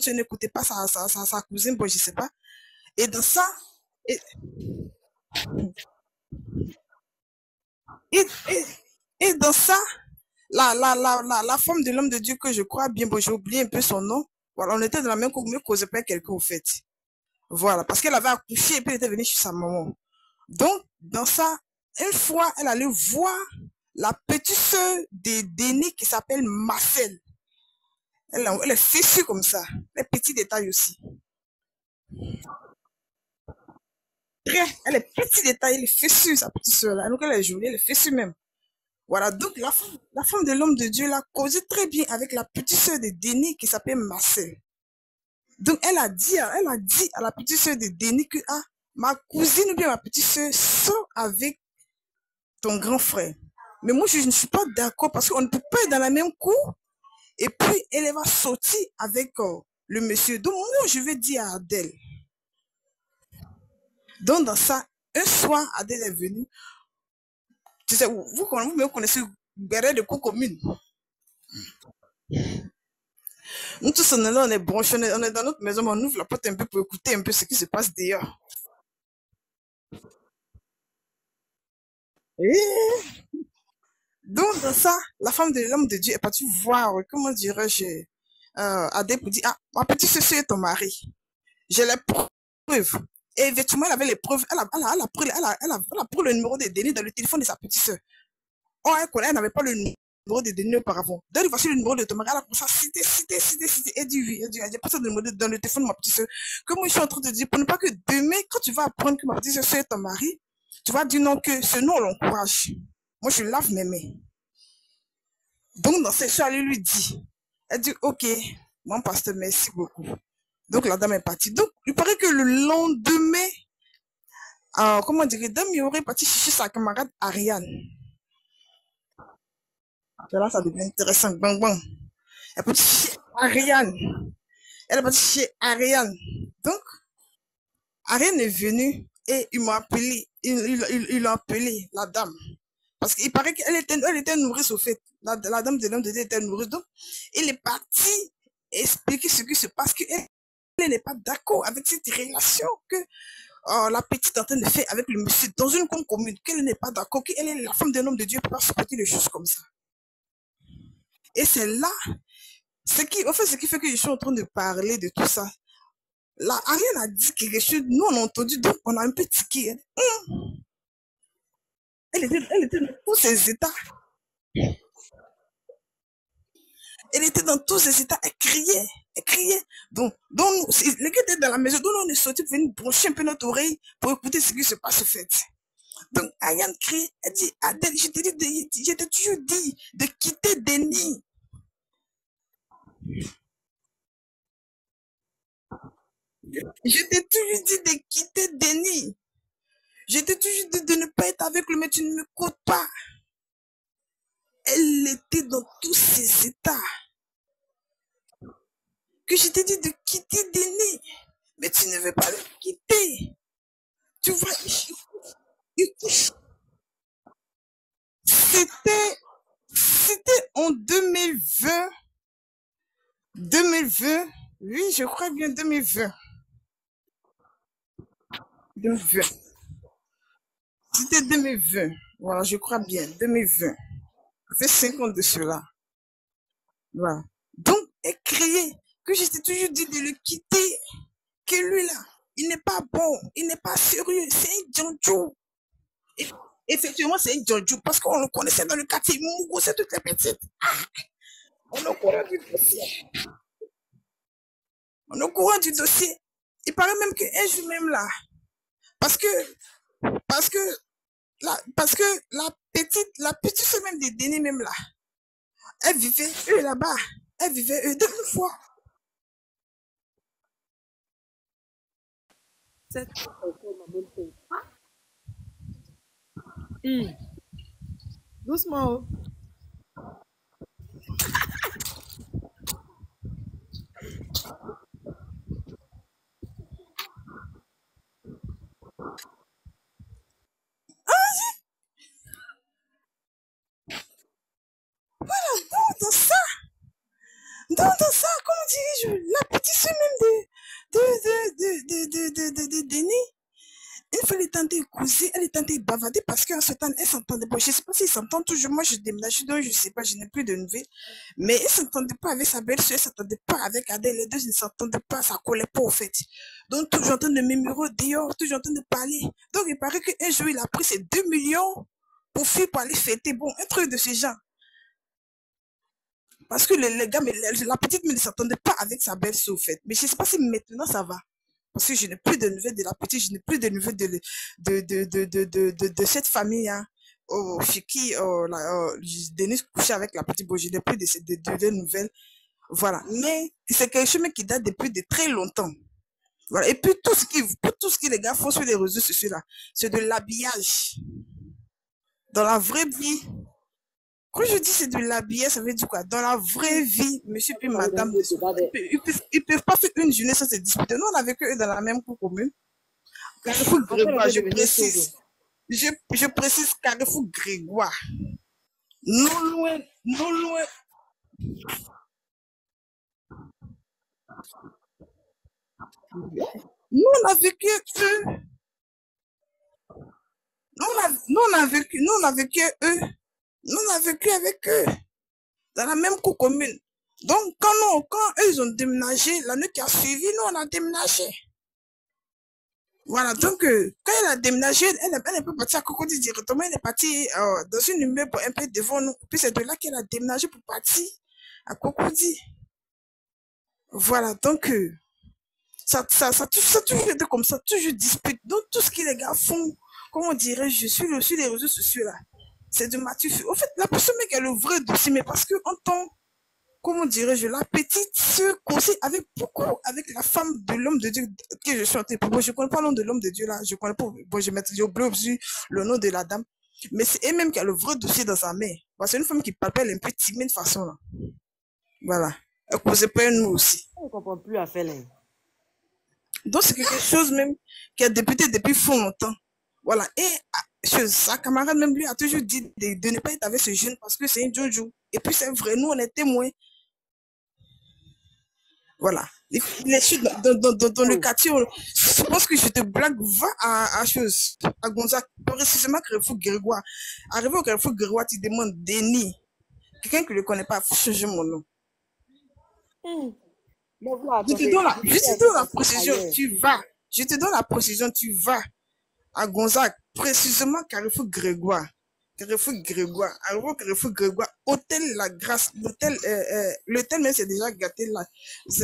elle n'écoutait pas sa cousine, bon, je sais pas. Et dans ça, et, et, et, et dans ça, la femme de l'homme de Dieu que je crois bien, bon, j'ai oublié un peu son nom. Voilà, on était dans la même cour, mais causait pas quelqu'un au fait. Voilà, parce qu'elle avait accouché et puis elle était venue chez sa maman. Donc, dans ça, une fois, elle allait voir la petite sœur de Denis qui s'appelle Marcel. Elle est fichue comme ça. Les petits détails aussi. Très, elle est petit détail, elle est fichue, sa petite sœur là. Donc, elle est jolie, elle est fichue même. Voilà, donc la femme de l'homme de Dieu l'a causé très bien avec la petite sœur de Denis qui s'appelle Marcel. Donc, elle a dit à la petite sœur de Denis que, ah, ma cousine ou bien ma petite sœur sort avec ton grand frère. Mais moi, je ne suis pas d'accord parce qu'on ne peut pas être dans la même cour et puis elle va sortir avec le monsieur. Donc, moi, je vais dire à Adèle. Donc, dans ça, un soir, Adèle est venue. Tu sais, vous me connaissez, Béret de cour commune. Nous tous, on est là, on est branchés, on est dans notre maison, mais on ouvre la porte un peu pour écouter un peu ce qui se passe dehors. Et donc, dans ça, la femme de l'homme de Dieu est partie voir, comment dirais-je, Adèle pour dire, ah, ma petite sœur est ton mari. J'ai les preuves. Et effectivement, elle avait les preuves. Elle a pris le numéro de Denis dans le téléphone de sa petite sœur. Oh, elle n'avait pas le numéro de Denis auparavant. Donc, voici le numéro de ton mari. Elle a commencé à citer. Elle dit oui. Elle dit, j'ai passé le numéro dans le téléphone de ma petite sœur. Que moi, je suis en train de dire, pour ne pas que demain, quand tu vas apprendre que ma petite sœur est ton mari, tu vas dire non, que ce nom, on l'encourage. Moi, je lave mes mains. Donc, dans cette chose, elle lui dit. Elle dit, ok, mon pasteur, merci beaucoup. Donc, la dame est partie. Donc, il paraît que le lendemain, comment dire, dame, il aurait parti chercher sa camarade Ariane. Là, ça devient intéressant. Bang, bang. Elle est partie chercher Ariane. Elle est partie chercher Ariane. Donc, Ariane est venue et il m'a appelé. Il a appelé la dame. Parce qu'il paraît elle était nourrice au fait. La dame de l'homme de Dieu était nourrice. Donc, il est parti expliquer ce qui se passe, qu'elle elle n'est pas d'accord avec cette relation que la petite est en train de faire avec le monsieur dans une commune, qu'elle n'est pas d'accord, qu'elle est la femme d'un homme de Dieu, elle ne peut pas supporter des choses comme ça. Et c'est là, ce qui fait que je suis en train de parler de tout ça. Là, Ariane a dit quelque chose, nous on a entendu, donc on a un peu tiqué. Elle était dans tous ses états. Elle était dans tous ses états, elle criait, elle criait. Donc les gars étaient dans la maison, donc on est sorti pour venir brancher un peu notre oreille pour écouter ce qui se passe au fait. Donc, Ariane crie, elle dit, Adèle, je t'ai toujours dit de quitter Denis. Je t'ai toujours dit de quitter Denis. Je t'ai toujours dit de ne pas être avec lui, mais tu ne me m'écoutes pas. Elle était dans tous ses états. Que je t'ai dit de quitter Denis, mais tu ne veux pas le quitter. Tu vois, écoute, c'était, c'était en 2020. 2020, oui, je crois bien 2020. 2020. C'était 2020. Voilà, je crois bien, 2020. Ça fait 5 ans de cela. Voilà. Donc, elle criait que je t'ai toujours dit de le quitter, que lui là, il n'est pas bon, il n'est pas sérieux, c'est un Djanjo. Et effectivement, c'est un Djanjo parce qu'on le connaissait dans le quartier Mougo, c'est toute la petite. On est au courant du dossier. On est au courant du dossier. Il paraît même qu'un jour même là, parce que, parce que, parce que la petite semaine de Denis même là, elle vivait eux là-bas. Elle vivait eux deux fois. Cette doucement. Dans ça, dans ça, comment dirais-je, la petite semaine de Denis. Une fois, elle est en train de causer, elle est en train de bavarder parce qu'en ce temps, elle s'entendait pas. Je ne sais pas s'ils s'entendent toujours. Moi, je déménage, donc je ne sais pas, je n'ai plus de nouvelles. Mais elle ne s'entendait pas avec sa belle-soeur, elle ne s'entendait pas avec Adèle. Les deux ne s'entendaient pas, ça ne collait pas au fait. Donc, toujours en train de murmurer dehors, toujours en train de parler. Donc, il paraît qu'un jour, il a pris ses 2 millions pour fuir, pour aller fêter. Bon, un truc de ce genre. Parce que les gars, mais la petite ne s'entendait pas avec sa belle-soeur, au fait. Mais je ne sais pas si maintenant ça va. Parce que je n'ai plus de nouvelles de la petite, je n'ai plus de nouvelles de cette famille, hein. Oh, chez qui Denis couchait avec la petite, bon, je n'ai plus de nouvelles. Voilà. Mais c'est quelque chose qui date depuis de très longtemps. Voilà. Et puis tout ce que les gars font sur les réseaux sociaux là, c'est de l'habillage. Dans la vraie vie, quand je dis c'est de l'habillage, ça veut dire quoi? Dans la vraie vie, monsieur puis madame, ils peuvent pas faire une journée sans se disputer. Nous, on a vécu eux dans la même cour commune. Carrefour Grégoire, je précise. Je précise Carrefour Grégoire. Non loin, non loin. Nous, on a vécu eux. Nous, on a vécu eux. Nous, on a vécu avec eux. Dans la même cour commune. Donc, quand eux, ils ont déménagé, l'année qui a suivi, nous, on a déménagé. Voilà, donc quand elle a déménagé, elle n'est pas partie à Cocody directement, elle est partie dans une immeuble un peu devant nous. Puis c'est de là qu'elle a déménagé pour partir à Cocody. Voilà, donc ça toujours été comme ça, toujours dispute. Donc tout ce que les gars font, comment dirais-je, sur les réseaux sociaux là, c'est de Mathieu. En fait, la personne qui a le vrai dossier, mais parce que en tant, comment dirais-je, la petite se conseille avec beaucoup, avec la femme de l'homme de Dieu que je suis en train de... Bon, je ne connais pas le nom de l'homme de Dieu là, je connais pas, bon, j'ai oublié aussi le nom de la dame, mais c'est elle-même qui a le vrai dossier dans sa main. Bon, c'est une femme qui parle un peu timide de façon là. Voilà. Elle causait pas nous aussi. On ne comprend plus à faire là. Donc c'est quelque chose même qui a débuté depuis fort longtemps. Voilà. Et sa camarade même lui a toujours dit de ne pas être avec ce jeune parce que c'est un Jojo. Et puis c'est vrai, nous on est témoins. Voilà. Les dans le quartier, je pense que je te blague, va à Gonzague, précisément Carrefour Grégoire. Arrivé au Carrefour Grégoire, tu demandes Denis. Quelqu'un qui ne le connaît pas, il faut changer mon nom. Je te donne la précision, tu vas. Je te donne la précision, tu vas à Gonzague, précisément Carrefour Grégoire. Carrefour Grégoire, alors Carrefour Grégoire, Hôtel La Grâce, l'hôtel même c'est déjà gâté là.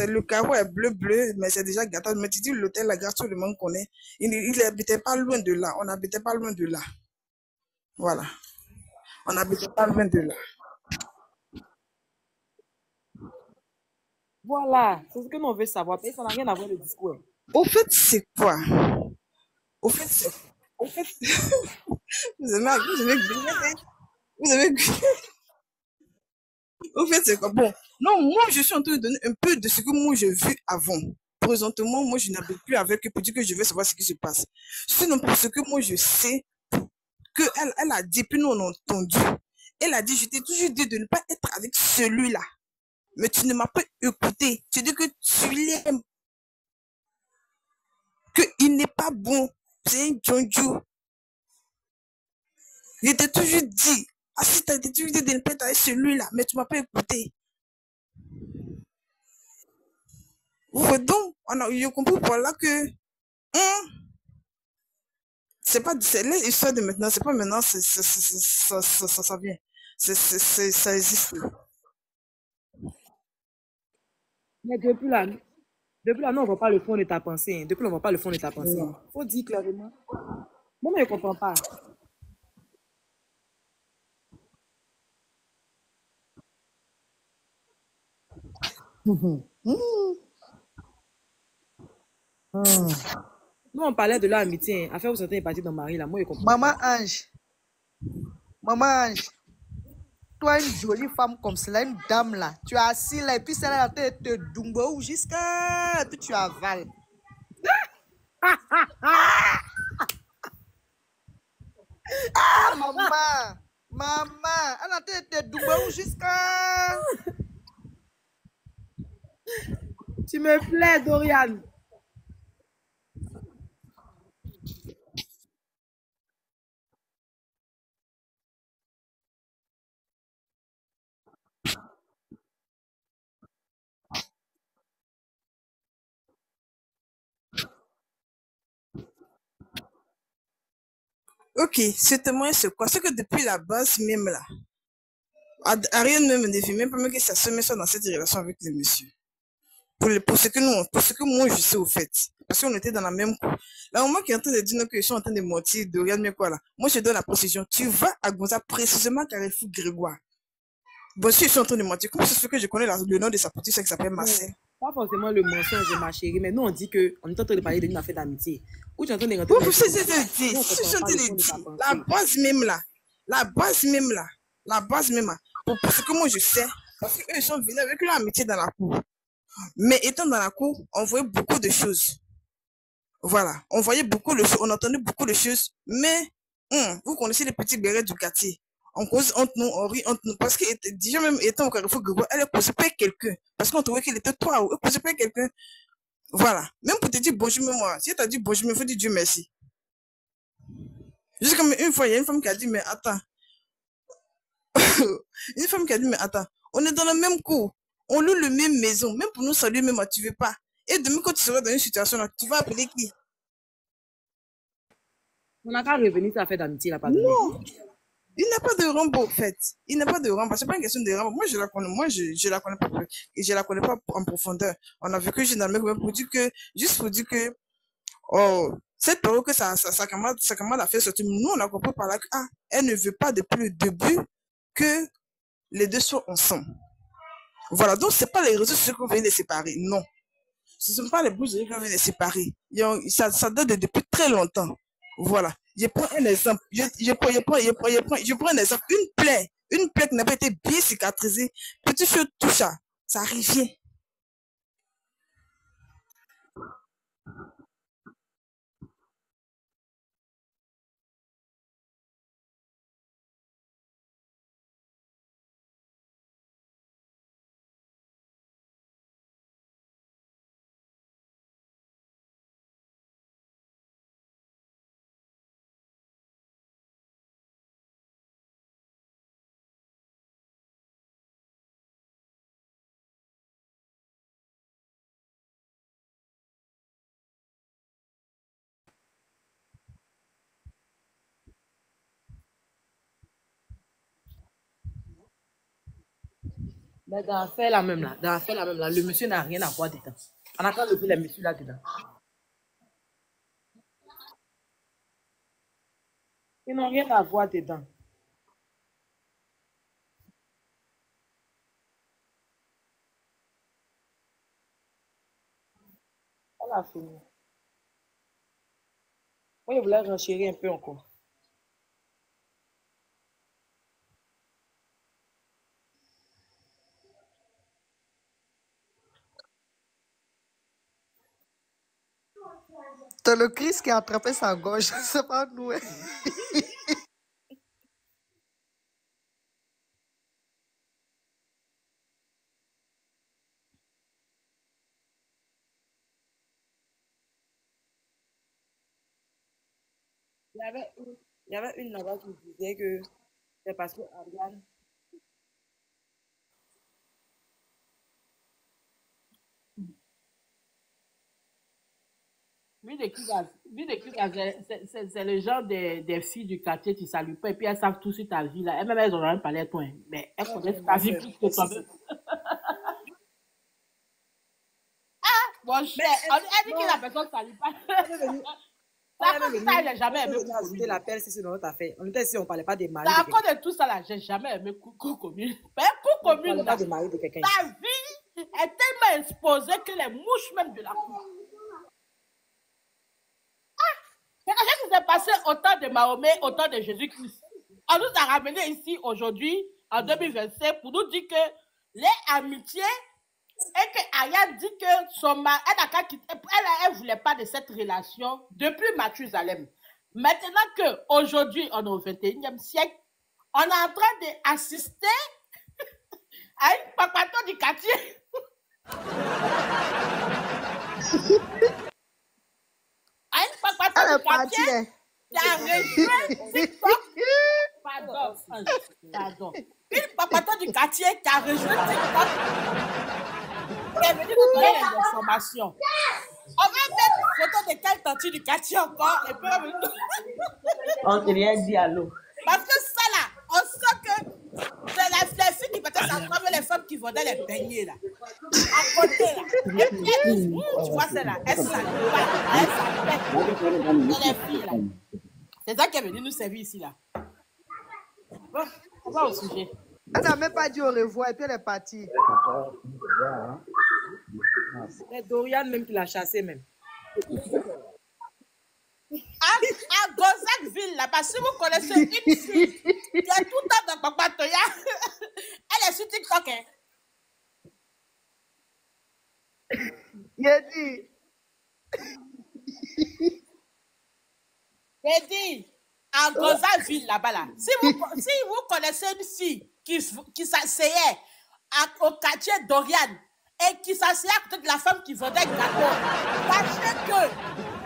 Le carreau est bleu, mais c'est déjà gâté. Mais tu dis l'hôtel La Grâce, tout le monde connaît. Il n'habitait pas loin de là, on n'habitait pas loin de là. Voilà, on n'habitait pas loin de là. Voilà, c'est ce que nous veut savoir, mais ça n'a rien à voir avec le discours. Au fait, c'est quoi? Au fait, c'est... Au fait, vous avez Au fait, c'est quoi? Bon, non, moi, je suis en train de donner un peu de ce que moi, j'ai vu avant. Présentement, moi, je n'habite plus avec eux pour dire que je veux savoir ce qui se passe. Sinon, pour ce que moi, je sais, elle a dit, puis nous, on a entendu. Elle a dit, je t'ai toujours dit de ne pas être avec celui-là. Mais tu ne m'as pas écouté. Tu dis que tu l'aimes. Qu'il n'est pas bon. C'est un Djonjo. Je t'ai toujours dit. Ah, si t'as toujours dit de ne pas être avec celui-là, mais tu ne m'as pas écouté. Donc, je comprends par là que c'est l'histoire de maintenant, c'est pas maintenant, ça vient. Ça existe. Mais depuis là, non, on ne voit pas le fond de ta pensée. Depuis là, on ne voit pas le fond de ta pensée. Il faut dire clairement. Moi, je ne comprends pas. Nous, on parlait de leur amitié. Affaire, vous sentez partie dans Marie, là. Moi, je comprends. Maman Ange, toi, une jolie femme comme cela, une dame là, tu as assis là, et puis celle-là te dumbo jusqu'à. Et puis tu avales. Ah, maman, elle a te dumbo jusqu'à. Tu me plais, Dorian. Ok, ce témoin, c'est quoi? C'est que depuis la base même là, Ariane même ne veut même pas que ça se mette dans cette relation avec le monsieur. Pour ce que nous, pour ce que moi je sais au fait. Parce qu'on était dans la même cour. Là, au moment qui est en train de dire qu'ils sont en train de mentir, de regarder mais quoi là. Moi, je donne la précision. Tu vas à Gonza précisément Carrefour Grégoire. Bon, si je suis en train de mentir, comment ça se fait que je connais le nom de sa petite soeur qui s'appelle Marcel? Pas forcément le mensonge, ma chérie, mais nous on dit qu'on est en train de parler d'une affaire d'amitié. Ou tu es en train de rentrer Oui, dans les c'est choses. dit. Nous, on Je suis en comprend pas train le de fond de ta dire. pensée. La base même là. La base même là. La base même là. Pour ce que moi je sais. Parce qu'eux, ils sont venus avec leur amitié dans la cour. Mais étant dans la cour, on voyait beaucoup de choses. Voilà. On voyait beaucoup de choses, on entendait beaucoup de choses. Mais, vous connaissez les petits bérets du quartier. On cause entre nous, on rit entre nous. Parce que déjà même étant au Carrefour Grégoire, elle ne causait pas quelqu'un. Parce qu'on trouvait qu'elle était toi, elle ne causait pas quelqu'un. Voilà. Même pour te dire bonjour, mais moi, si elle t'a dit bonjour, il faut dire Dieu merci. Juste comme une fois, il y a une femme qui a dit, mais attends. Une femme qui a dit, mais attends, on est dans la même cour. On loue la même maison. Même pour nous saluer, même, tu ne veux pas. Et demain, quand tu seras dans une situation là, tu vas appeler qui? On n'a qu'à revenir sur l'affaire d'amitié, là, pardon. Non. Il n'a pas de Rambo, en fait. Il n'a pas de Rambo. C'est pas une question de Rambo. Moi, je la connais. Moi, je la connais pas. Et je la connais pas en profondeur. On a vu que j'ai dans le mec pour dire que, juste pour dire que, oh, cette période que sa camarade a fait sortir, nous, on a compris par là que, ah, elle ne veut pas depuis le début que les deux soient ensemble. Voilà. Donc, c'est pas les réseaux sociaux qui viennent les séparer. Non. Ce ne sont pas les bouches qui viennent les séparer. Ça date depuis très longtemps. Voilà. Je prends un exemple. Je prends un exemple. Une plaie qui n'a pas été bien cicatrisée. Petit chose touche ça revient. Mais dans l'affaire là même là, le monsieur n'a rien à voir dedans. On a qu'à lever les messieurs là dedans. Ils n'ont rien à voir dedans. On a fini. Moi, je voulais renchérir un peu encore. T'as le Christ qui a attrapé sa gorge, c'est pas nous. Il y avait une là-bas qui disait que c'est parce que Ariane. C'est le genre des filles du quartier qui ne saluent pas et puis elles savent tout sur ta vie là. Elles-mêmes, elles n'ont rien parlé à toi. Mais elles connaissent ta vie plus que toi-même. Bon, cher, elle dit que la personne ne salue pas. Ça, comme ça, elle n'a jamais aimé On a ajouté l'appel, c'est notre affaire. On était ici, on ne parlait pas des maris. à cause de tout ça là, j'ai jamais aimé coucou commune. Mais coucou On ne commune, parlait pas des maris de quelqu'un. ta vie est tellement exposée que les mouches même de la cour. C'est quelque chose qui s'est passé au temps de Mahomet, au temps de Jésus-Christ. On nous a ramené ici aujourd'hui, en 2025, pour nous dire que les amitiés, et que Ariane dit que son mari, elle ne voulait pas de cette relation depuis Mathusalem. Maintenant qu'aujourd'hui, on est au 21e siècle, on est en train d'assister à une papato du quartier. À une papato du quartier qui a rejoint TikTok. Pardon. Une papato du quartier qui a rejoint TikTok. Elle est venue nous donner des informations. On va mettre une photo de quelle tante du quartier encore et puis on va On ne rien dit à l'eau. Parce que ça là, on sent que c'est les filles qui peut-être s'entraîner les femmes qui vendaient les beignets là. À côté là. Et puis elles disent, tu vois celle-là, elles s'appellent. C'est les filles là. C'est ça qui est venu nous servir ici là. Bon, on va au sujet. Elle n'a même pas dit au revoir et puis elle est partie. C'est Dorian même qui l'a chassé même. À Gonzagueville, là-bas, si vous connaissez une fille qui est tout le temps dans Papa Toya, elle est sur TikTok. Hein. J'ai dit, à Gonzagueville, là-bas, là, si vous connaissez une fille qui s'asseyait au quartier d'Oriane et qui s'asseyait à côté de la femme qui vendait gâteau, sachez que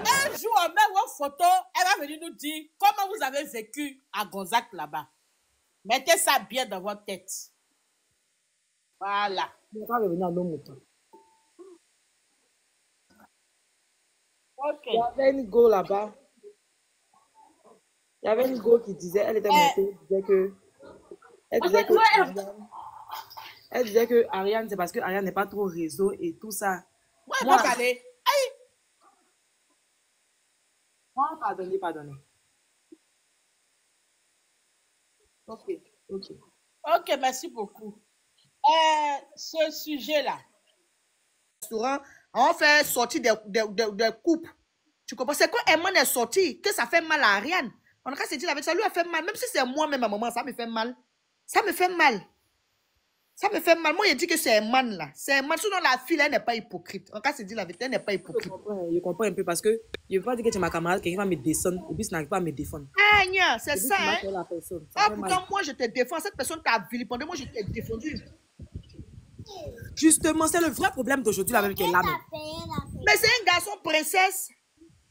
un jour, on met vos photos, elle va venir nous dire comment vous avez vécu à Gonzague là-bas. Mettez ça bien dans votre tête. Voilà. On va revenir à nos moutons. Ok. Il y avait une go là-bas. Il y avait une go qui disait, elle était montée, elle disait que Ariane, c'est parce que Ariane n'est pas trop réseau et tout ça. Ouais, moi, parler. Oh, pardonnez. Ok, merci beaucoup. Ce sujet-là. Restaurant, on fait sortir des coupes. Tu comprends? C'est quand Emman est sorti que ça fait mal à Ariane. On a qu'à se dire avec ça, lui a fait mal. Même si c'est moi-même à maman, ça me fait mal. Ça me fait mal. Moi, il dit que c'est Emman là. C'est Emman. Sinon, la fille, elle n'est pas hypocrite. On a qu'à se dire la vérité, elle n'est pas hypocrite. Je comprends un peu parce que je ne veux pas dire que tu es ma camarade, quelqu'un va me descendre et puis tu n'arrives pas à me défendre. Ah, nia, c'est ça, hein? Pourtant, moi, je te défends. Cette personne t'a vilipendé. Moi, je t'ai défendu. Justement, c'est le vrai problème d'aujourd'hui, là même qui est là. Mais c'est un garçon princesse.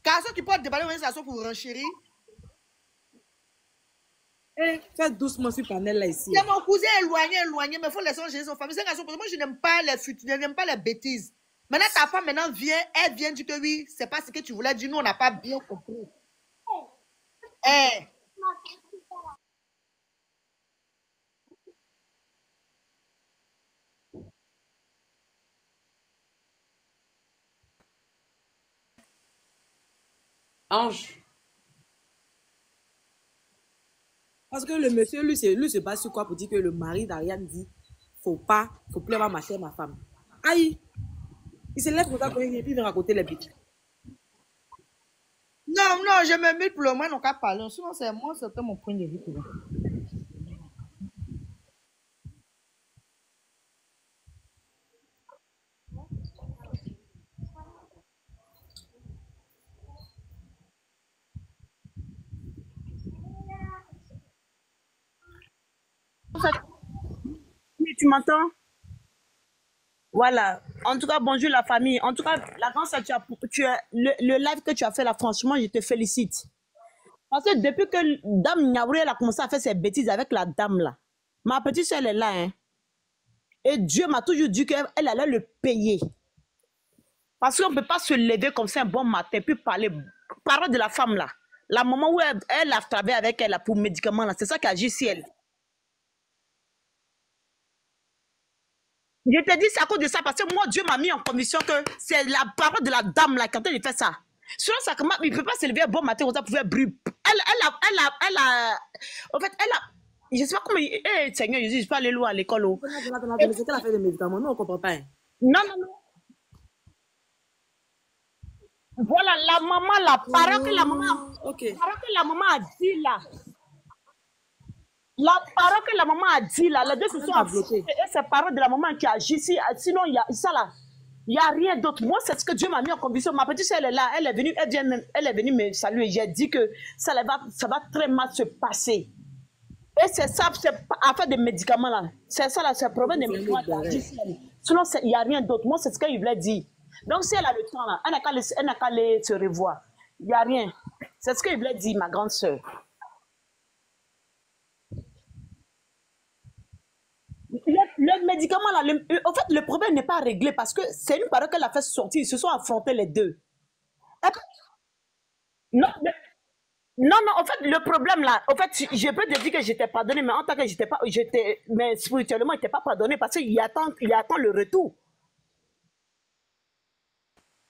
Garçon qui peut déballer un garçon pour renchérir. Fais doucement sur panel là ici. C'est mon cousin éloigné, mais il faut laisser gérer son famille. C'est un garçon, moi, je n'aime pas les futurs, je n'aime pas les bêtises. Maintenant, ta femme elle vient dire que oui, c'est pas ce que tu voulais dire. Nous, on n'a pas bien compris. Ange. Parce que le monsieur, lui se base sur quoi pour dire que le mari d'Ariane dit faut plus avoir ma chère, ma femme. Aïe! Il se lève pour ça et puis il vient raconter les bêtises. Non, je me mets pour le moins, on n'a qu'à parler. Sinon, c'est moi, c'était mon point de vue. Tu m'entends? Voilà. En tout cas, bonjour la famille. En tout cas, la grande sœur, le live que tu as fait là, franchement, je te félicite. Parce que depuis que Dame Niaouri a commencé à faire ses bêtises avec la dame là, ma petite soeur elle est là, hein. Et Dieu m'a toujours dit qu'elle allait le payer. Parce qu'on ne peut pas se lever comme ça un bon matin puis parler. Parole de la femme là. La maman où elle a travaillé avec elle là, pour médicaments là, c'est ça qui agit sur elle. Je te dis, c'est à cause de ça, parce que moi, Dieu m'a mis en condition que c'est la parole de la dame là, quand elle fait ça. Sinon, ça, il ne peut pas se lever un bon matin, on pouvait brûler. En fait, je ne sais pas comment. Seigneur Jésus, je peux aller loin à l'école. Mais c'est qu'elle a fait des médicaments, nous, on ne comprend pas. Hein. Non. Voilà, la maman, la parole que la maman, parole que la maman a dit là. La parole que la maman a dit là, les deux se sont affrontés. Et c'est parole de la maman qui agit. Sinon, il y a ça là. Il n'y a rien d'autre. Moi, c'est ce que Dieu m'a mis en condition. Ma petite soeur, elle est là. Elle est venue me saluer. J'ai dit que ça va très mal se passer. Et c'est ça, c'est affaire des médicaments là. C'est ça là, c'est le problème des médicaments. Sinon, il n'y a rien d'autre. Moi, c'est ce qu'il voulait dire. Donc, si elle a le temps là, elle n'a qu'à aller se revoir. Il n'y a rien. C'est ce qu'il voulait dire, ma grande soeur. Le médicament là, en fait, le problème n'est pas réglé parce que c'est une parole qu'elle a fait sortir. Ils se sont affrontés les deux. Non, Non, non, en fait, le problème là, en fait, je peux te dire que j'étais pardonné, mais en tant que mais spirituellement, il n'était pas pardonné parce il attend le retour.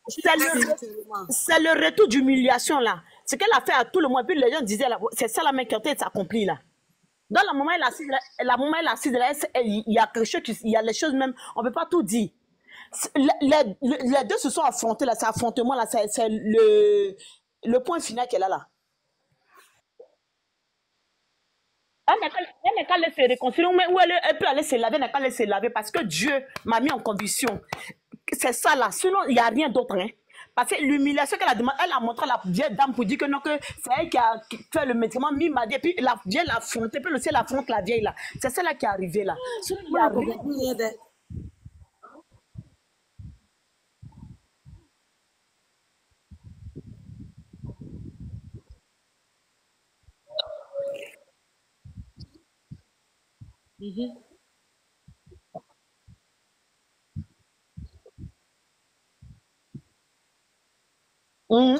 Spirituellement. C'est le retour d'humiliation là. Ce qu'elle a fait à tout le monde, puis les gens disaient, là, c'est ça la main qui s'accomplit là. Dans le moment où elle est assise là, il y a quelque chose, il y a les choses même, on ne peut pas tout dire. Les deux se sont affrontés là, cet affrontement là, c'est le point final qu'elle a là. Elle n'est qu'à aller se réconcilier, mais où elle peut aller se laver, elle n'a qu'à aller se laver parce que Dieu m'a mis en condition. C'est ça là, sinon il n'y a rien d'autre. Hein. Parce que l'humiliation qu'elle a demandé, elle a montré à la vieille dame pour dire que non, que c'est elle qui a fait le médicament, et puis la vieille l'a affronté, puis le ciel affronte la vieille là. C'est ça là qui est arrivé là. Sinon, il y Moi, a je ne rien. comprends plus rien d'elle.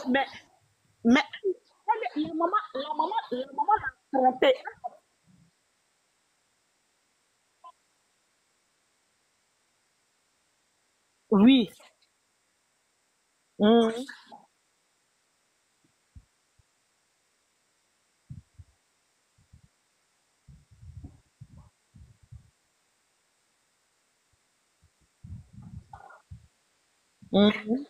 Mais, la maman l'a affronté. Oui. Mhm. Mhm.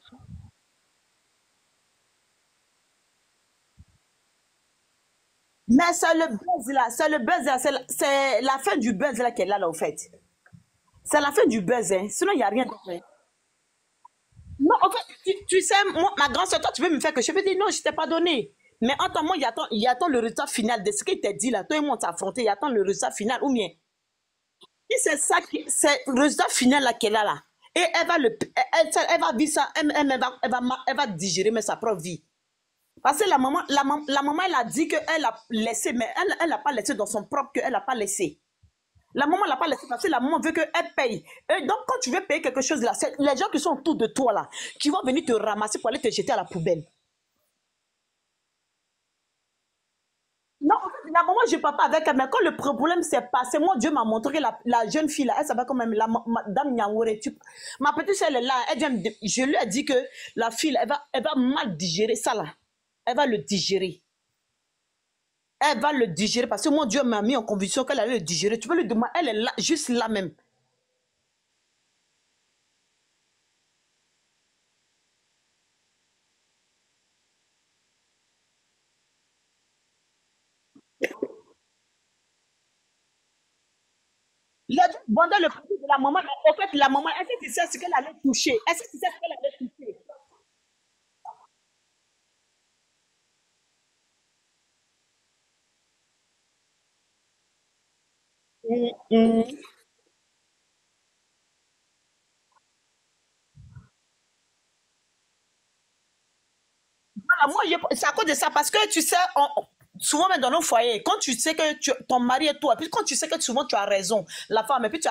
Mais c'est le buzz là, c'est la fin du buzz là qu'elle a là, au fait. C'est la fin du buzz, hein. Sinon, il n'y a rien d'autre. Hein. Non, en fait, tu sais, moi, ma grande soeur, toi, tu veux me faire que je peux dire non, je t'ai pas donné. Mais en tant que moi, il attend le résultat final de ce qu'il t'a dit là. Toi et moi, on t'a affronté, il attend le résultat final ou bien. Et c'est ça c'est le résultat final là qu'elle a là. Et elle va vivre ça, elle va digérer mais sa propre vie. Parce que la maman, elle a dit qu'elle a laissé, mais elle n'a pas laissé dans son propre cœur, elle n'a pas laissé. La maman l'a pas laissé parce que la maman veut qu'elle paye. Et donc, quand tu veux payer quelque chose là, c'est les gens qui sont autour de toi là, qui vont venir te ramasser pour aller te jeter à la poubelle. Non, en fait, la maman, je ne parle pas avec elle, mais quand le problème s'est passé, moi, Dieu m'a montré que la jeune fille là, elle s'appelle quand même Dame Nyangoure. Ma petite soeur, elle est là, je lui ai dit que la fille, elle va mal digérer ça là. Elle va le digérer. Elle va le digérer parce que mon Dieu m'a mis en conviction qu'elle allait le digérer. Tu peux lui demander, elle est là, juste là même. Les gens vendaient le produit de la maman. En fait, la maman, est-ce que tu sais ce qu'elle allait toucher? Est-ce que tu sais ce qu'elle allait toucher? Voilà, c'est à cause de ça, parce que tu sais, souvent même dans nos foyers, quand tu sais que ton mari est toi, puis quand tu sais que souvent tu as raison, la femme, et puis tu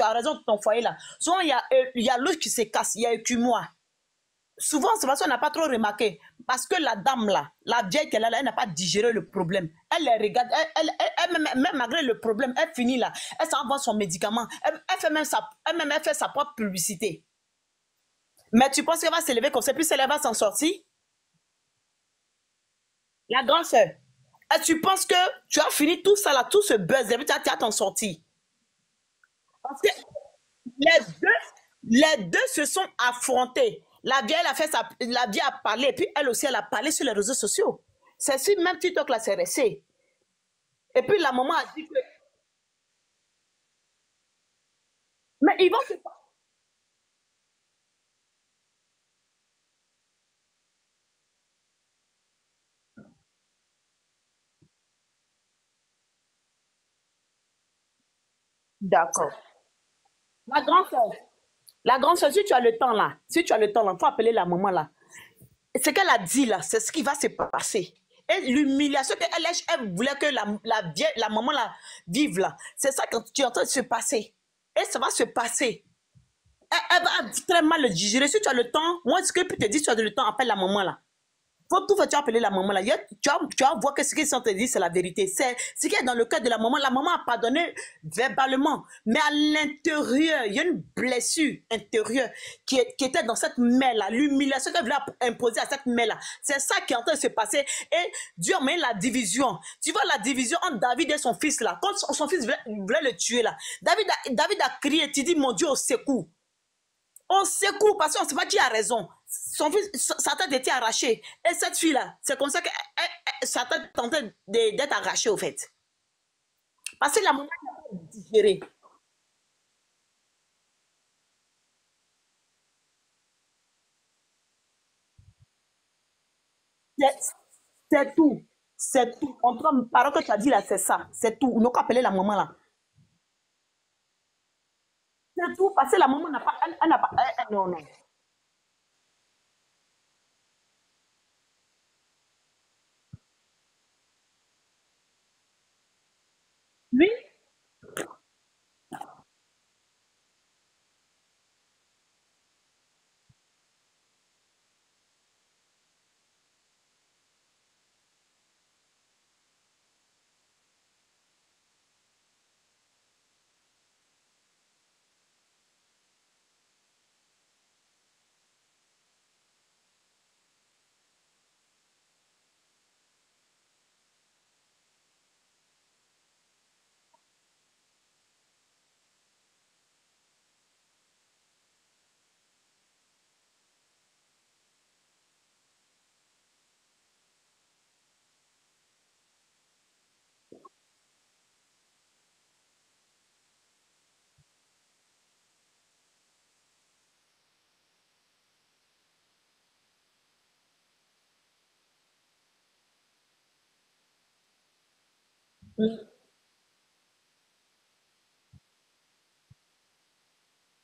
as raison de ton foyer là, souvent il y a l'autre qui se casse, il y a que moi. Souvent, c'est parce qu'on n'a pas trop remarqué. Parce que la dame là, la vieille qu'elle a là, elle n'a pas digéré le problème. Elle les regarde, même malgré le problème, elle finit là, elle s'en va son médicament, elle fait elle fait sa propre publicité. Mais tu penses qu'elle va se lever comme ça, puis elle va s'en sortir? La grande sœur. Et tu penses que tu as fini tout ça là, tout ce buzz, et puis tu as t'en sorti. Parce que les les deux se sont affrontés. La vieille a fait la vieille a parlé, et puis elle aussi, elle a parlé sur les réseaux sociaux. C'est sur même TikTok là, c'est resté. Et puis la maman a dit que, mais ils vont se... D'accord. La grande sœur, la grande sœur, si tu as le temps là, si tu as le temps là, il faut appeler la maman là. Ce qu'elle a dit là, c'est ce qui va se passer. Et l'humiliation elle voulait que la maman là vive là. C'est ça quand tu es en train de se passer. Et ça va se passer. Elle va très mal le digérer. Si tu as le temps, moi, ce que je peux te dire, si tu as le temps, appelle la maman là. faut tout faire, tu as appelé la maman là. Tu vas voir que ce qu'ils sont te dire, c'est la vérité. C'est ce qui est dans le cœur de la maman. La maman a pardonné verbalement, mais à l'intérieur, il y a une blessure intérieure qui était dans cette mère-là, l'humiliation qu'elle voulait imposer à cette mère-là. C'est ça qui est en train de se passer. Et Dieu a mis la division. Tu vois la division entre David et son fils là. Quand son fils voulait le tuer là, David a crié, tu dis, mon Dieu, au secours. On secoue parce qu'on ne sait pas qui a raison. Son fils, sa tête était arrachée. Et cette fille-là, c'est comme ça que sa tête tentait d'être arrachée au fait. Parce que la maman n'a pas digéré. C'est tout. C'est tout. Entre parole que tu as dit là, c'est ça. C'est tout. On n'a qu'à appeler la maman là. C'est tout. Parce que la maman n'a pas. Elle n'a pas. Non, non. Oui.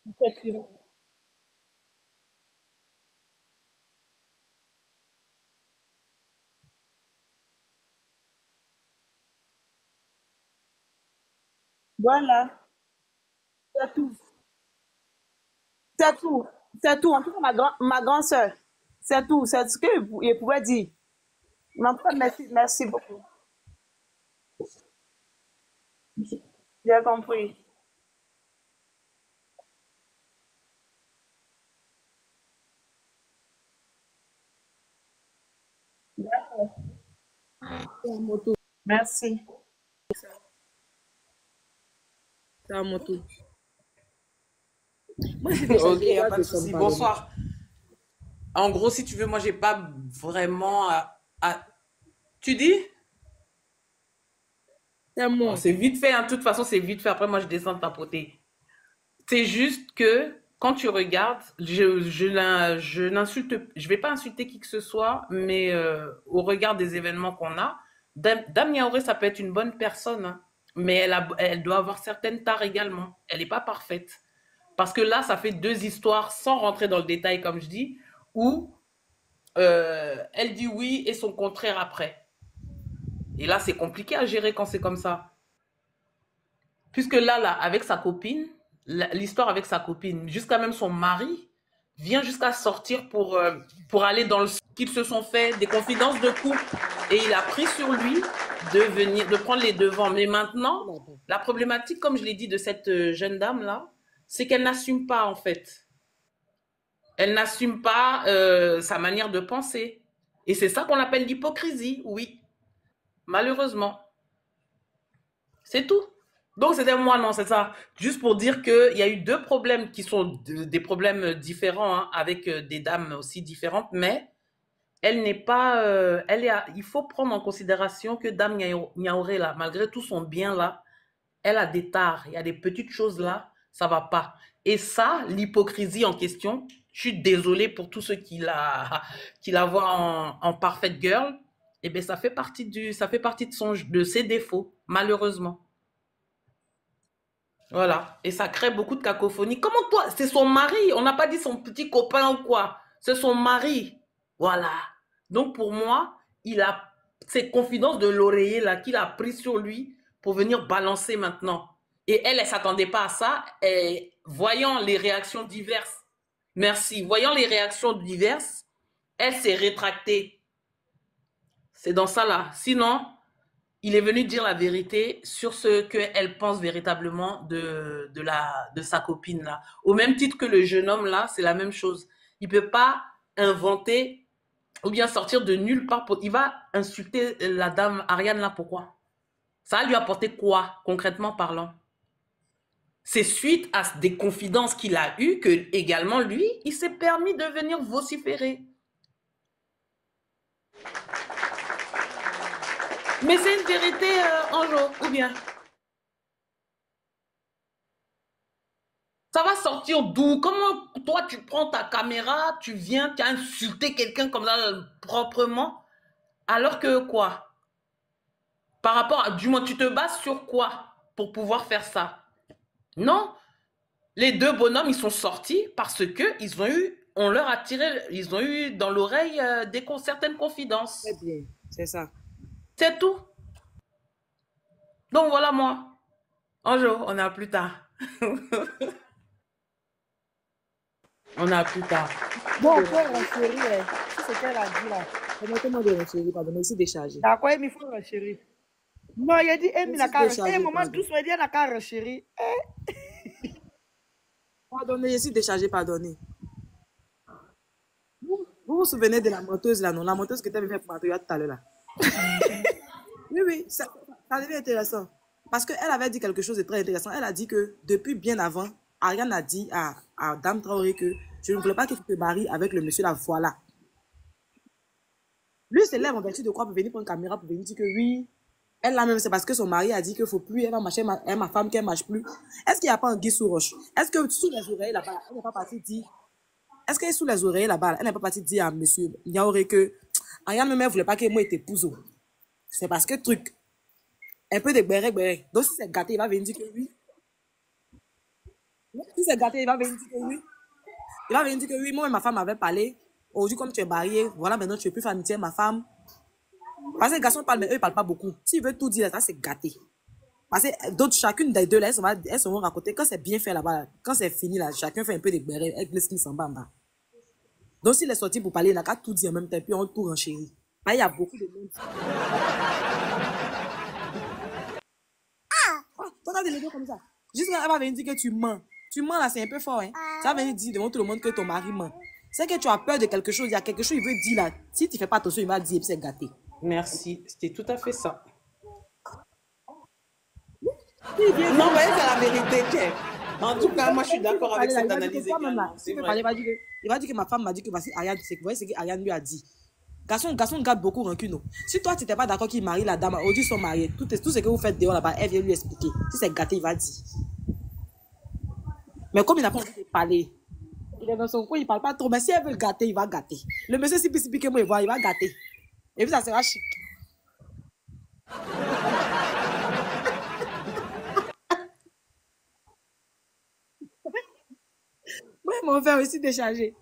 Effectivement. Voilà. C'est tout. C'est tout. C'est tout. En tout cas, ma grande soeur. C'est tout. C'est ce qu'il pouvait dire. Mais en tout cas, merci, merci beaucoup. J'ai compris. C'est à mon tour. Merci. C'est à mon tour. Moi, j'ai déjà Ok, dit, il n'y a là, pas je de sonne souci. pas le bon. Bonsoir. En gros, si tu veux, moi, j'ai pas vraiment Tu dis? C'est Bon, moi. c'est vite fait, hein. De toute façon, c'est vite fait. Après, moi, je descends de tapoter. C'est juste que quand tu regardes, je n'insulte, je vais pas insulter qui que ce soit, mais au regard des événements qu'on a, Dame Yaoré, ça peut être une bonne personne, hein, mais elle doit avoir certaines tares également. Elle n'est pas parfaite. Parce que là, ça fait deux histoires, sans rentrer dans le détail, comme je dis, où elle dit oui et son contraire après. Et là, c'est compliqué à gérer quand c'est comme ça. Puisque là, avec sa copine, l'histoire avec sa copine, jusqu'à même son mari, vient jusqu'à sortir pour aller dans le qu'ils se sont fait des confidences de couple. Et il a pris sur lui de prendre les devants. Mais maintenant, la problématique, comme je l'ai dit, de cette jeune dame-là, c'est qu'elle n'assume pas, en fait. Elle n'assume pas sa manière de penser. Et c'est ça qu'on appelle l'hypocrisie, oui. Malheureusement. C'est tout. Donc, c'était moi, non, c'est ça. Juste pour dire qu'il y a eu deux problèmes qui sont des problèmes différents, hein, avec des dames aussi différentes, mais elle n'est pas. Il faut prendre en considération que Dame Niaoré, là, malgré tout son bien, là, elle a des tares. Il y a des petites choses là, ça va pas. Et ça, l'hypocrisie en question, je suis désolée pour tous ceux qui la voient en parfaite girl. Eh bien, ça fait partie de ses défauts, malheureusement. Voilà. Et ça crée beaucoup de cacophonie. Comment toi, c'est son mari? On n'a pas dit son petit copain ou quoi. C'est son mari. Voilà. Donc pour moi, il a ces confidences de l'oreiller là qu'il a pris sur lui pour venir balancer maintenant. Et elle ne s'attendait pas à ça. Et voyant les réactions diverses, merci, voyant les réactions diverses, elle s'est rétractée. C'est dans ça là. Sinon, il est venu dire la vérité sur ce qu'elle pense véritablement de sa copine là. Au même titre que le jeune homme là, c'est la même chose. Il peut pas inventer ou bien sortir de nulle part. Il va insulter la dame Ariane là, pourquoi? Ça va lui apporter quoi, concrètement parlant? C'est suite à des confidences qu'il a eues que, également, lui, il s'est permis de venir vociférer. Mais c'est une vérité, Anjo, ou bien? Ça va sortir d'où? Comment toi, tu prends ta caméra, tu viens, tu as insulté quelqu'un comme ça, proprement, alors que quoi? Par rapport à, du moins, tu te bases sur quoi pour pouvoir faire ça? Non, les deux bonhommes, ils sont sortis parce que on leur a tiré, ils ont eu dans l'oreille certaines confidences. Très bien, c'est ça. C'est tout. Donc voilà moi. Anjo, on a plus tard. On a plus tard. Bon, faut renchérir. C'est ce qu'elle a dit là. Permettez-moi de renchérir, pardon, mais aussi décharger. D'accord, il faut renchérir. Non, il a dit, il n'a qu'à renchérir. décharger, Maman, pardon. doucement, il n'a qu'à renchérir. Pardonnez, je suis déchargée, pardonnez. Vous vous souvenez de la menteuse là, non? La menteuse que tu avais fait pour Mathieu tout à l'heure là. Oui, oui, ça devient intéressant. Parce qu'elle avait dit quelque chose de très intéressant. Elle a dit que depuis bien avant, Ariane a dit à Dame Traoré que je ne voulais pas que tu te maries avec le monsieur là, voilà. Lui se lève en vertu de quoi pour venir prendre une caméra pour venir dire que oui, elle là même, c'est parce que son mari a dit qu'il ne faut plus, elle va marcher, ma femme qu'elle ne marche plus. Est-ce qu'il n'y a pas un guise sous roche? Est-ce que sous les oreilles là-bas, elle n'est pas partie dire, est-ce que sous les oreilles là-bas, elle n'est pas partie dire à monsieur Niaoré que Ariane même ne voulait pas que moi t'épouse. C'est parce que truc, un peu de béret. Donc si c'est gâté, il va venir dire que oui. Si c'est gâté, il va venir dire que oui. Il va venir dire que oui, moi et ma femme avait parlé. Aujourd'hui, comme tu es marié, voilà, maintenant tu es plus amitié avec ma femme. Parce que les garçons parlent, mais eux, ils parlent pas beaucoup. S'ils veulent tout dire, ça, c'est gâté. Parce que d'autres, chacune des deux, là, elles se vont raconter. Quand c'est bien fait là-bas, quand c'est fini, là, chacun fait un peu de béret, elle laisse qu'il s'en va en bas. Donc, s'il est sorti pour parler, il n'a qu'à tout dire en même temps, puis on tout renchérit. Il y a beaucoup de monde. Toi, t'as des légumes comme ça. Juste quand elle va venir dire que tu mens. Tu mens là, c'est un peu fort, hein. Ça va venir dire devant tout le monde que ton mari ment. C'est que tu as peur de quelque chose, il y a quelque chose, il veut dire là. Si tu fais pas attention, il va dire et puis c'est gâté. Merci, c'était tout à fait ça. Non, mais c'est la vérité, Tchè. En tout cas, moi, je suis d'accord avec cette analyse également. C'est vrai. Il va dire que ma femme m'a dit que voici Ariane, vous voyez ce qu'Ariane lui a dit. Garçon garde beaucoup rancune. Si toi, tu n'étais pas d'accord qu'il marie la dame, aujourd'hui, ils sont mariés. Tout ce que vous faites dehors là-bas, elle vient lui expliquer. Si c'est gâté, il va dire. Mais comme il n'a pas envie de parler, il est dans son coin, il ne parle pas trop. Mais si elle veut le gâter, il va gâter. Le monsieur, si que moi, il va gâter. Et puis, ça sera chic. Moi, mon frère aussi déchargé.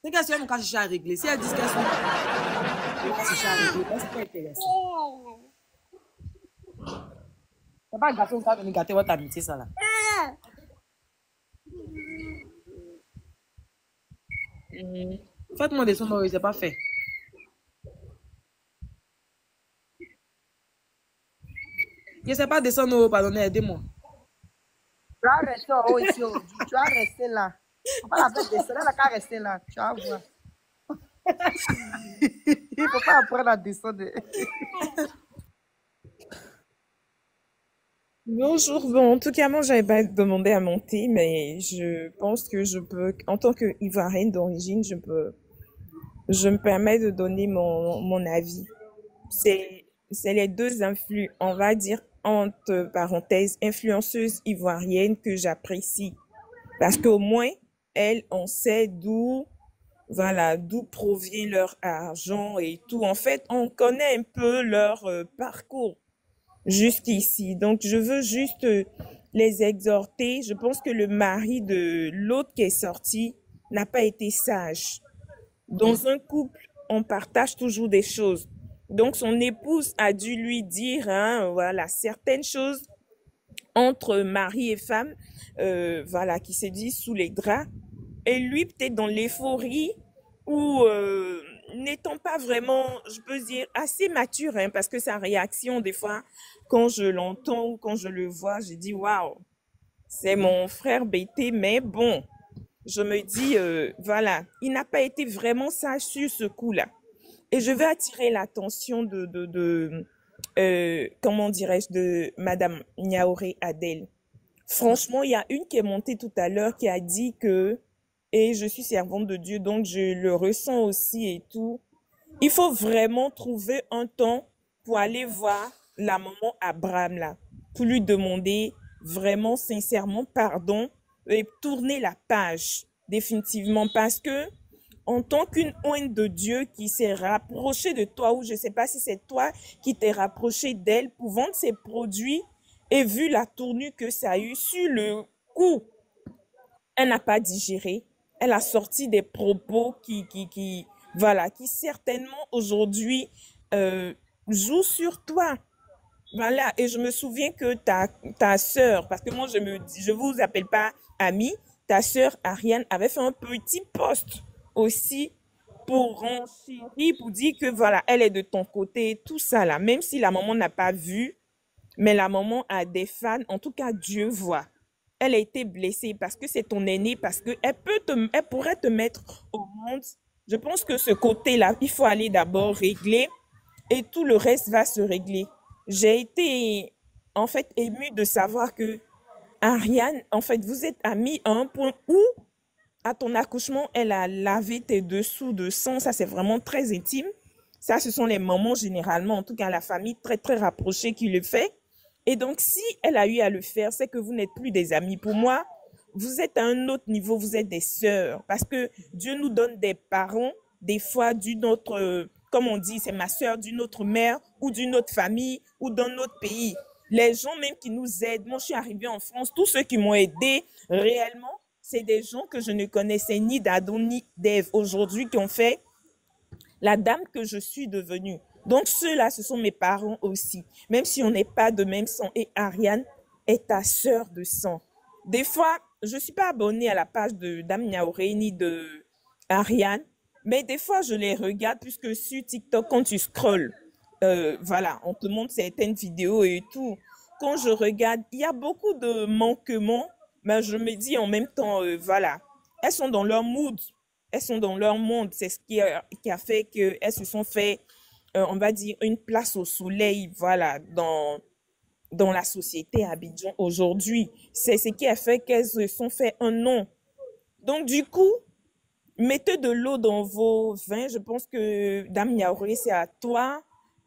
C'est qu'elles sont mon cas chicha à régler. Si elles disent qu'elles sont mon cas chicha à régler, c'est pas intéressant. C'est pas un garçon qui va venir gâter votre amitié, ça là. Faites-moi des sons, c'est pas fait. Je ne sais pas descendre, pardonnez, aidez-moi. Tu vas rester en haut ici aujourd'hui. Tu vas rester là. On va la faire descendre. Elle n'a qu'à rester là. Tu vas voir. Il ne faut pas apprendre à descendre. Bonjour, bon, en tout cas, moi, j'avais pas demandé à monter, mais je pense que je peux, en tant qu'Ivoirienne d'origine, je me permets de donner mon avis. C'est les deux on va dire, entre parenthèses, influenceuses ivoiriennes que j'apprécie. Parce qu'au moins, elles, on sait d'où provient leur argent et tout. En fait, on connaît un peu leur parcours jusqu'ici. Donc, je veux juste les exhorter. Je pense que le mari de l'autre qui est sorti n'a pas été sage. Dans un couple, on partage toujours des choses. Donc, son épouse a dû lui dire, certaines choses entre mari et femme, qui se disent sous les draps. Et lui, peut-être dans l'euphorie ou n'étant pas vraiment, je peux dire, assez mature, hein, parce que sa réaction, des fois, quand je l'entends ou quand je le vois, je dis, waouh, c'est mon frère BT, mais bon, je me dis, voilà, il n'a pas été vraiment sage sur ce coup-là. Et je veux attirer l'attention comment dirais-je, de Madame Niaouré Adèle. Franchement, il y a une qui est montée tout à l'heure qui a dit que, et je suis servante de Dieu, donc je le ressens aussi et tout. Il faut vraiment trouver un temps pour aller voir la maman Abraham là, pour lui demander vraiment sincèrement pardon et tourner la page définitivement parce que en tant qu'une ointe de Dieu qui s'est rapprochée de toi ou je ne sais pas si c'est toi qui t'es rapproché d'elle pour vendre ses produits et vu la tournure que ça a eu sur le coup, elle n'a pas digéré. Elle a sorti des propos voilà, qui certainement aujourd'hui jouent sur toi. Voilà, et je me souviens que ta sœur, parce que moi je vous appelle pas amie, ta sœur Ariane avait fait un petit post aussi pour renchérir, pour dire que voilà, elle est de ton côté, tout ça là, même si la maman n'a pas vu, mais la maman a des fans, en tout cas Dieu voit. Elle a été blessée parce que c'est ton aînée, parce que elle pourrait te mettre au monde. Je pense que ce côté-là, il faut aller d'abord régler et tout le reste va se régler. J'ai été en fait émue de savoir que Ariane, en fait, vous êtes amis à un point où, à ton accouchement, elle a lavé tes dessous de sang. Ça, c'est vraiment très intime. Ça, ce sont les mamans généralement, en tout cas la famille très, très rapprochée qui le fait. Et donc, si elle a eu à le faire, c'est que vous n'êtes plus des amis. Pour moi, vous êtes à un autre niveau, vous êtes des sœurs. Parce que Dieu nous donne des parents, des fois d'une autre, comme on dit, c'est ma sœur d'une autre mère ou d'une autre famille ou d'un autre pays. Les gens même qui nous aident, moi je suis arrivée en France, tous ceux qui m'ont aidé réellement, c'est des gens que je ne connaissais ni d'Adam ni d'Ève aujourd'hui qui ont fait la dame que je suis devenue. Donc ceux-là, ce sont mes parents aussi, même si on n'est pas de même sang. Et Ariane est ta sœur de sang. Des fois, je ne suis pas abonnée à la page de Dame Niaouré ni de Ariane, mais des fois, je les regarde puisque sur TikTok, quand tu scrolles, voilà, on te montre certaines vidéos et tout. Quand je regarde, il y a beaucoup de manquements, mais je me dis en même temps, voilà, elles sont dans leur mood, elles sont dans leur monde. C'est ce qui a fait qu'elles se sont fait, on va dire, une place au soleil, voilà, dans la société à Abidjan aujourd'hui. C'est ce qui a fait qu'elles se sont fait un nom. Donc, du coup, mettez de l'eau dans vos vins. Je pense que, Dame Niaouré, c'est à toi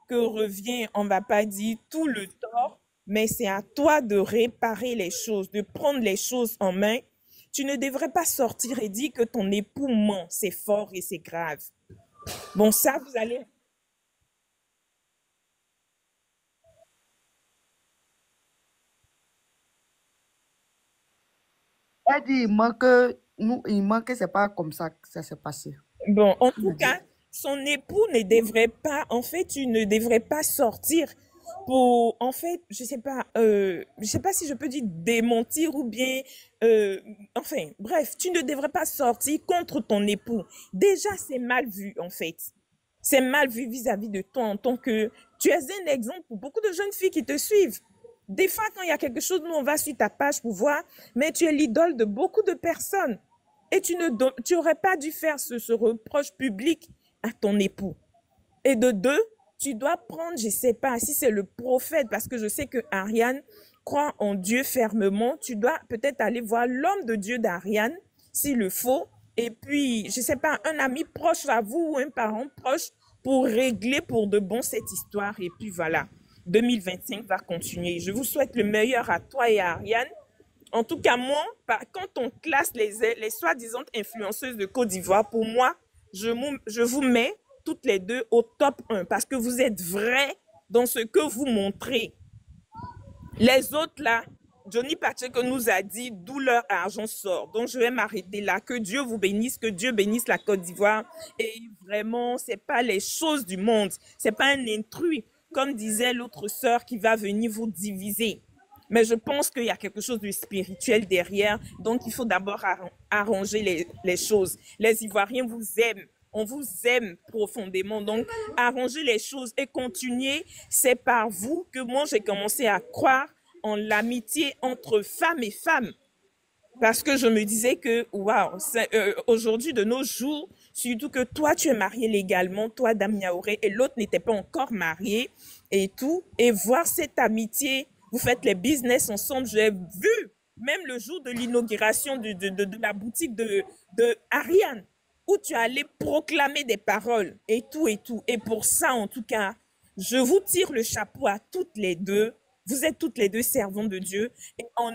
que revient, on ne va pas dire tout le tort, mais c'est à toi de réparer les choses, de prendre les choses en main. Tu ne devrais pas sortir et dire que ton époux ment. C'est fort et c'est grave. Bon, ça, vous allez... Elle dit, il manque, c'est pas comme ça que ça s'est passé. Bon, en Il tout me dit, cas, son époux ne devrait pas, en fait, tu ne devrais pas sortir pour, en fait, je sais pas si je peux dire démentir ou bien, enfin, bref, tu ne devrais pas sortir contre ton époux. Déjà, c'est mal vu, en fait. C'est mal vu vis-à-vis de toi en tant que, tu es un exemple pour beaucoup de jeunes filles qui te suivent. Des fois, quand il y a quelque chose, nous, on va sur ta page pour voir, mais tu es l'idole de beaucoup de personnes. Et tu aurais pas dû faire ce reproche public à ton époux. Et de deux, tu dois prendre, je sais pas, si c'est le prophète, parce que je sais que Ariane croit en Dieu fermement, tu dois peut-être aller voir l'homme de Dieu d'Ariane, s'il le faut, et puis, je sais pas, un ami proche à vous ou un parent proche pour régler pour de bon cette histoire. Et puis voilà, 2025 va continuer. Je vous souhaite le meilleur à toi et à Ariane. En tout cas, moi, quand on classe les soi-disant influenceuses de Côte d'Ivoire, pour moi, je vous mets toutes les deux au top 1 parce que vous êtes vrais dans ce que vous montrez. Les autres, là, Johnny Pacheco nous a dit d'où leur argent sort. Donc, je vais m'arrêter là. Que Dieu vous bénisse, que Dieu bénisse la Côte d'Ivoire. Et vraiment, c'est pas les choses du monde. C'est pas un intrus, comme disait l'autre sœur qui va venir vous diviser. Mais je pense qu'il y a quelque chose de spirituel derrière. Donc, il faut d'abord arranger les choses. Les Ivoiriens vous aiment. on vous aime profondément. Donc, arrangez les choses et continuez. C'est par vous que moi, j'ai commencé à croire en l'amitié entre femmes et femmes. Parce que je me disais que, waouh, aujourd'hui, de nos jours, surtout que toi, tu es marié légalement, toi, Dame Yaouré, et l'autre n'était pas encore marié et tout, et voir cette amitié, vous faites les business ensemble, j'ai vu, même le jour de l'inauguration de la boutique de Ariane, où tu allais proclamer des paroles et tout et tout. Et pour ça, en tout cas, je vous tire le chapeau à toutes les deux. Vous êtes toutes les deux servantes de Dieu et on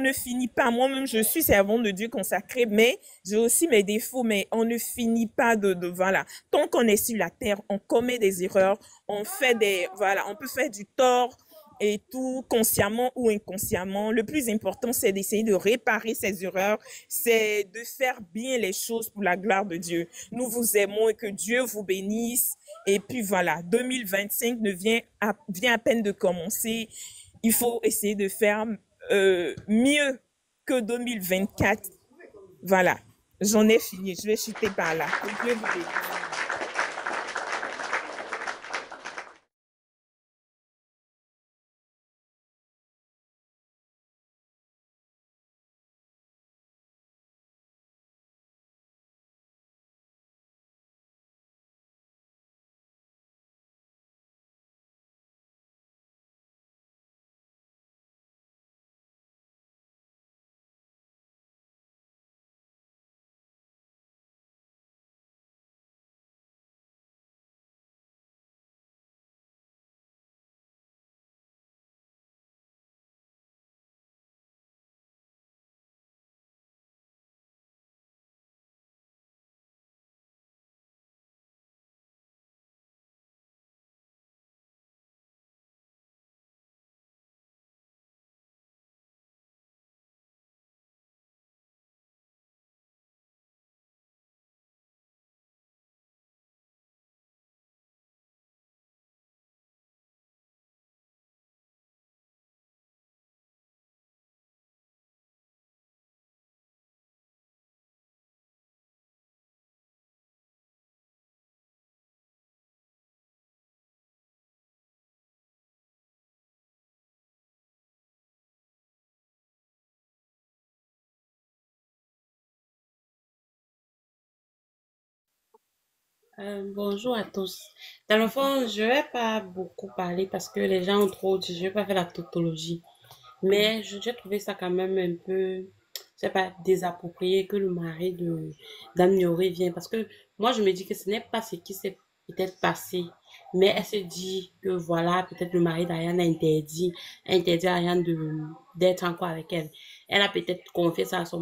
ne finit pas. Moi-même, je suis servante de Dieu consacrée, mais j'ai aussi mes défauts, mais on ne finit pas voilà. Tant qu'on est sur la terre, on commet des erreurs, on fait voilà, on peut faire du tort et tout, consciemment ou inconsciemment. Le plus important, c'est d'essayer de réparer ces erreurs, c'est de faire bien les choses pour la gloire de Dieu. Nous vous aimons et que Dieu vous bénisse. Et puis voilà, 2025 vient à peine de commencer. Il faut essayer de faire mieux que 2024. Voilà, j'en ai fini. Je vais chuter par là. Que Dieu vous bénisse. Bonjour à tous. Dans le fond, je vais pas beaucoup parler parce que les gens ont trop dit, je vais pas faire la tautologie. Mais j'ai trouvé ça quand même un peu, je sais pas, désapproprié que le mari de Dame Nioré vienne. Parce que moi, je me dis que ce n'est pas ce qui s'est peut-être passé. Mais elle se dit que voilà, peut-être le mari d'Ariane a interdit à Ariane d'être encore avec elle. Elle a peut-être confié ça à son